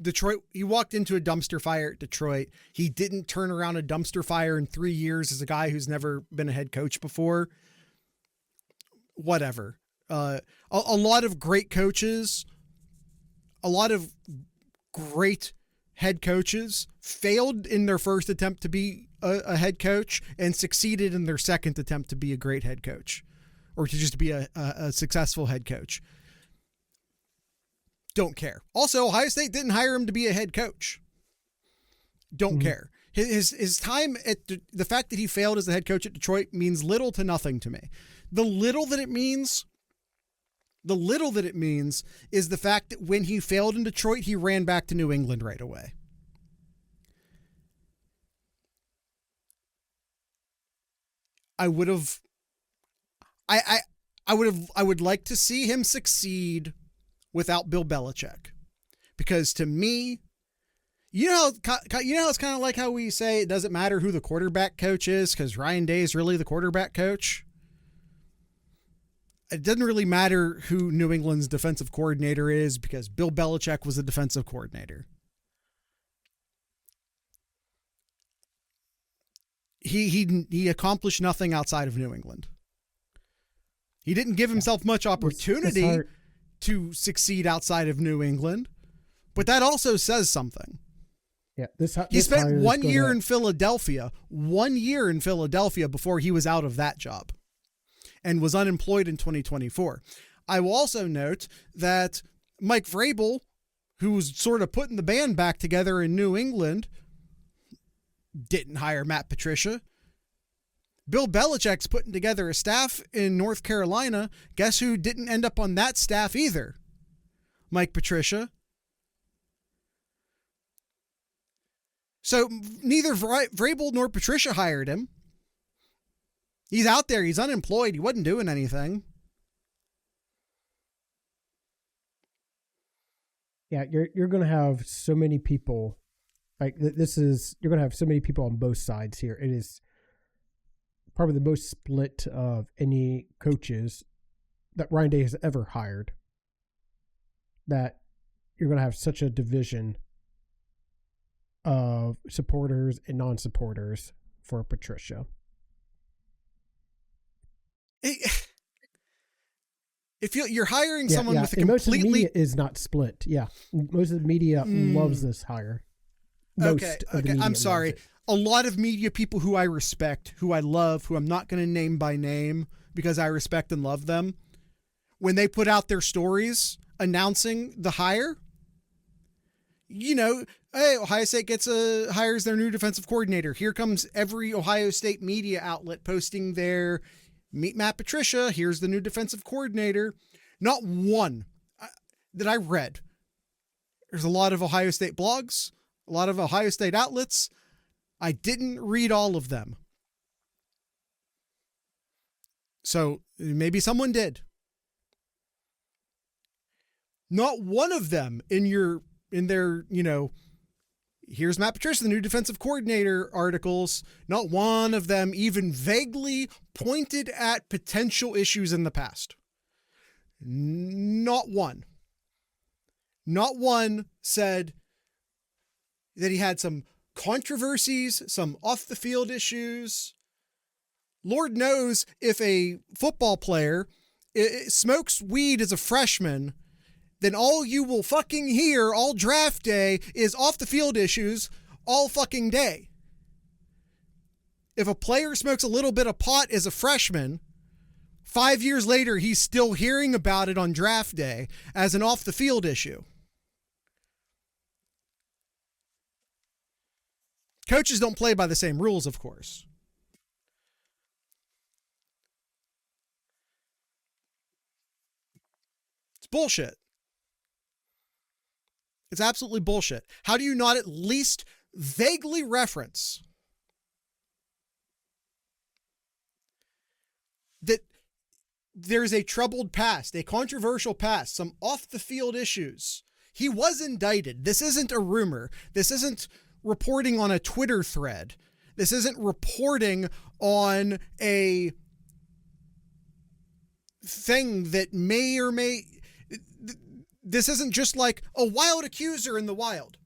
Speaker 1: Detroit, he walked into a dumpster fire at Detroit. He didn't turn around a dumpster fire in 3 years as a guy who's never been a head coach before. Whatever. A lot of great coaches, a lot of great head coaches failed in their first attempt to be a head coach and succeeded in their second attempt to be a great head coach or to just be a successful head coach. Don't care. Also, Ohio State didn't hire him to be a head coach. Don't care. His time at the fact that he failed as the head coach at Detroit means little to nothing to me. The little that it means is the fact that when he failed in Detroit, he ran back to New England right away. I would like to see him succeed without Bill Belichick, because to me, you know it's kind of like how we say it doesn't matter who the quarterback coach is because Ryan Day is really the quarterback coach. It doesn't really matter who New England's defensive coordinator is because Bill Belichick was the defensive coordinator. He accomplished nothing outside of New England. He didn't give himself much opportunity to succeed outside of New England, but that also says something.
Speaker 2: Yeah,
Speaker 1: he spent 1 year in Philadelphia, 1 year in Philadelphia before he was out of that job and was unemployed in 2024. I will also note that Mike Vrabel, who was sort of putting the band back together in New England, didn't hire Matt Patricia. Bill Belichick's putting together a staff in North Carolina. Guess who didn't end up on that staff either? Mike Patricia. So neither Vrabel nor Patricia hired him. He's out there. He's unemployed. He wasn't doing anything.
Speaker 2: Yeah, you're going to have so many people. Like you're going to have so many people on both sides here. It is probably the most split of any coaches that Ryan Day has ever hired. That you're going to have such a division of supporters and non-supporters for Patricia.
Speaker 1: If you're hiring someone with a
Speaker 2: most of the media is not split. Yeah, most of the media loves this hire.
Speaker 1: Okay. I'm sorry. A lot of media people who I respect, who I love, who I'm not going to name by name because I respect and love them, when they put out their stories announcing the hire, hey, Ohio State hires their new defensive coordinator. Here comes every Ohio State media outlet posting their meet Matt Patricia. Here's the new defensive coordinator. Not one that I read. There's a lot of Ohio State blogs, a lot of Ohio State outlets. I didn't read all of them. So maybe someone did. Not one of them in their, here's Matt Patricia, the new defensive coordinator articles. Not one of them even vaguely pointed at potential issues in the past. Not one. Not one said that he had some controversies, some off the field issues. Lord knows if a football player smokes weed as a freshman, then all you will fucking hear all draft day is off the field issues all fucking day. If a player smokes a little bit of pot as a freshman, 5 years later, he's still hearing about it on draft day as an off-the-field issue. Coaches don't play by the same rules, of course. It's bullshit. It's absolutely bullshit. How do you not at least vaguely reference that there's a troubled past, a controversial past, some off-the-field issues? He was indicted. This isn't a rumor. This isn't reporting on a Twitter thread. This isn't reporting on a thing that may or may... This isn't just like a wild accuser in the wild.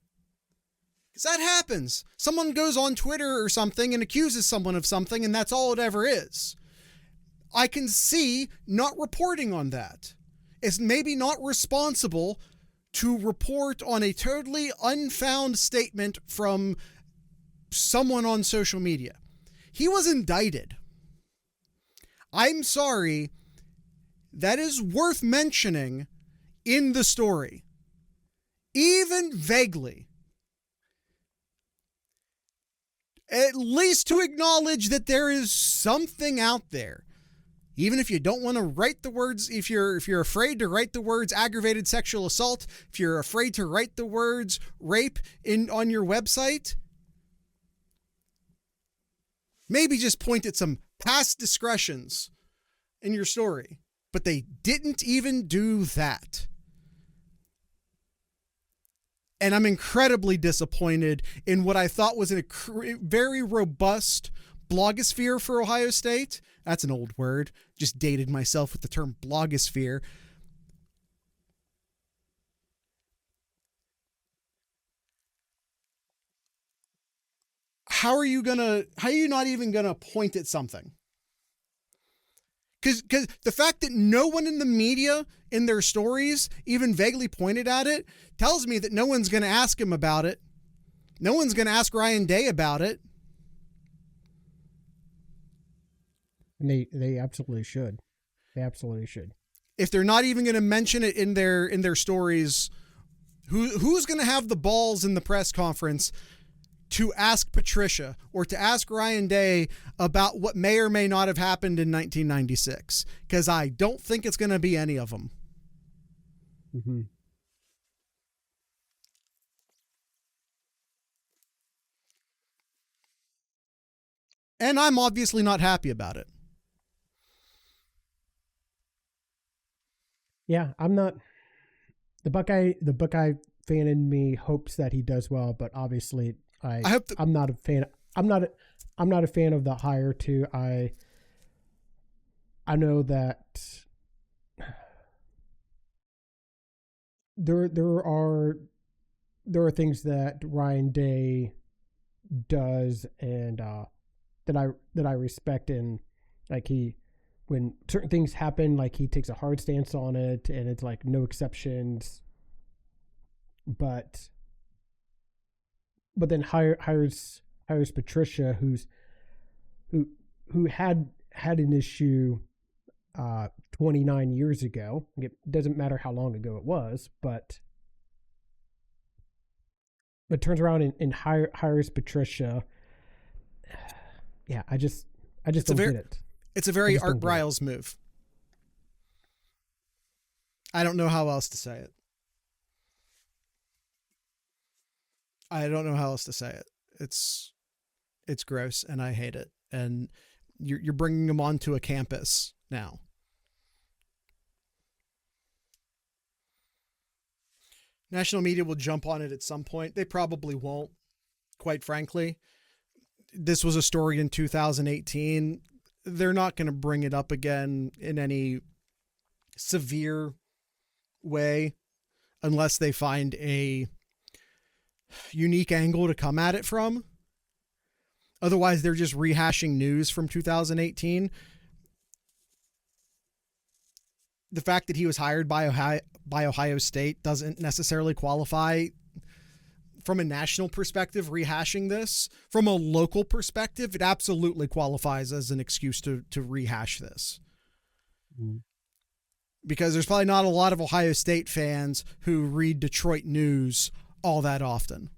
Speaker 1: Because that happens. Someone goes on Twitter or something and accuses someone of something, and that's all it ever is. I can see not reporting on that. It's maybe not responsible to report on a totally unfound statement from someone on social media. He was indicted. I'm sorry. That is worth mentioning in the story, even vaguely, at least to acknowledge that there is something out there. Even if you don't want to write the words, if you're afraid to write the words aggravated sexual assault, if you're afraid to write the words rape on your website, maybe just point at some past discretions in your story. But they didn't even do that. And I'm incredibly disappointed in what I thought was a very robust blogosphere for Ohio State. That's an old word. Just dated myself with the term blogosphere. How are you not even gonna point at something? Because the fact that no one in the media in their stories even vaguely pointed at it tells me that no one's going to ask him about it. No one's going to ask Ryan Day about it.
Speaker 2: And they absolutely should. They absolutely should.
Speaker 1: If they're not even going to mention it in their stories, who's going to have the balls in the press conference to ask Patricia or to ask Ryan Day about what may or may not have happened in 1996? Because I don't think it's going to be any of them.
Speaker 2: Mm-hmm.
Speaker 1: And I'm obviously not happy about it.
Speaker 2: Yeah, I'm not. The Buckeye fan in me hopes that he does well, but obviously I'm not a fan. I'm not a fan of the hire too. I know that there are things that Ryan Day does and that I respect, and like when certain things happen, like he takes a hard stance on it and it's like no exceptions, but then hires Patricia, who had an issue 29 years ago. It doesn't matter how long ago it was, but turns around and hires Patricia. Yeah, I just don't get it.
Speaker 1: It's a very Art Briles move. I don't know how else to say it. I don't know how else to say it. It's gross, and I hate it. And you're bringing them onto a campus now. National media will jump on it at some point. They probably won't, quite frankly. This was a story in 2018. They're not going to bring it up again in any severe way unless they find a unique angle to come at it from. Otherwise, they're just rehashing news from 2018. The fact that he was hired by Ohio State doesn't necessarily qualify from a national perspective, rehashing this. From a local perspective, it absolutely qualifies as an excuse to rehash this. Because there's probably not a lot of Ohio State fans who read Detroit news all that often.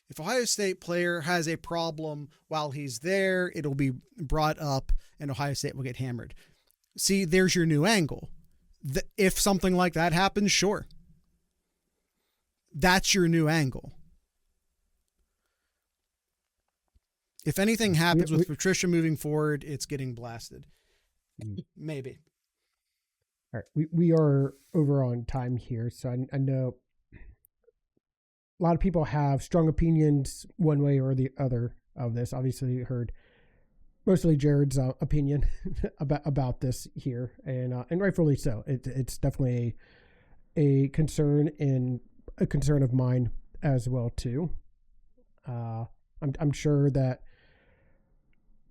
Speaker 1: If Ohio State player has a problem while he's there, it'll be brought up and Ohio State will get hammered. See, there's your new angle. If something like that happens, sure. That's your new angle. If anything happens with Patricia moving forward, it's getting blasted. Maybe.
Speaker 2: All right. We are over on time here, so I know a lot of people have strong opinions one way or the other of this. Obviously, you heard mostly Jared's opinion about this here, and rightfully so. It's definitely a concern and a concern of mine as well too. I'm sure that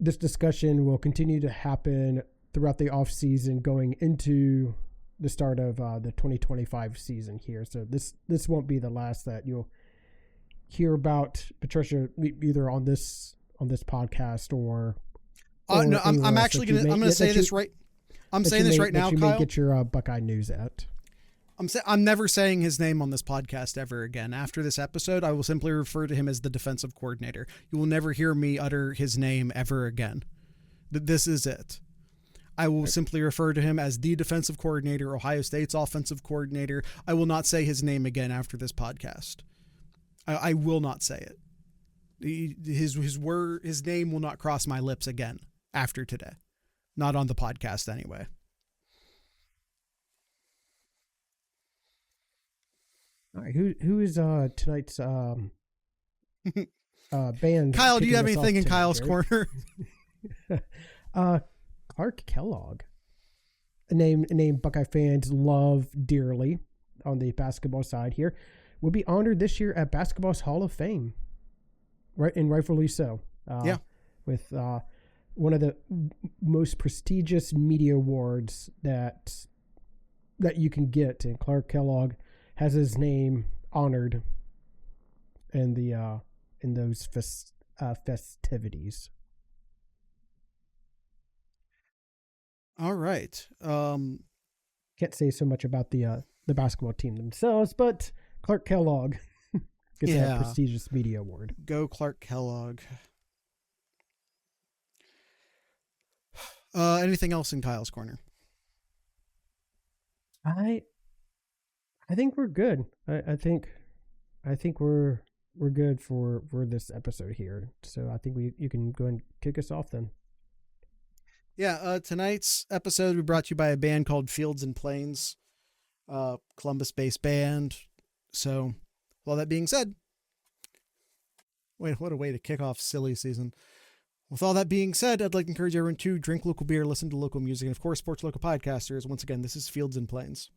Speaker 2: this discussion will continue to happen throughout the off season, going into the start of the 2025 season here. So this won't be the last that you'll hear about Patricia either on this podcast or
Speaker 1: no, I'm actually going to say this right. I'm saying this right now, Kyle.
Speaker 2: May get your Buckeye news out.
Speaker 1: I'm never saying his name on this podcast ever again. After this episode, I will simply refer to him as the defensive coordinator. You will never hear me utter his name ever again. This is it. I will simply refer to him as the defensive coordinator, Ohio State's offensive coordinator. I will not say his name again after this podcast. I will not say it. His name will not cross my lips again after today. Not on the podcast anyway.
Speaker 2: All right, who is tonight's band?
Speaker 1: Kyle, do you have anything in Kyle's corner?
Speaker 2: Clark Kellogg, a name Buckeye fans love dearly on the basketball side here, will be honored this year at Basketball's Hall of Fame, right, and rightfully so. With one of the most prestigious media awards that you can get, and Clark Kellogg has his name honored in those festivities.
Speaker 1: All right.
Speaker 2: Can't say so much about the basketball team themselves, but Clark Kellogg gets a prestigious media award.
Speaker 1: Go Clark Kellogg. Anything else in Kyle's corner?
Speaker 2: I think we're good. I think we're good for this episode here. So I think you can go and kick us off then.
Speaker 1: Yeah, tonight's episode will be brought to you by a band called Fields and Plains, Columbus-based band. So, with all that being said, what a way to kick off silly season. With all that being said, I'd like to encourage everyone to drink local beer, listen to local music, and of course, support local podcasters. Once again, this is Fields and Plains.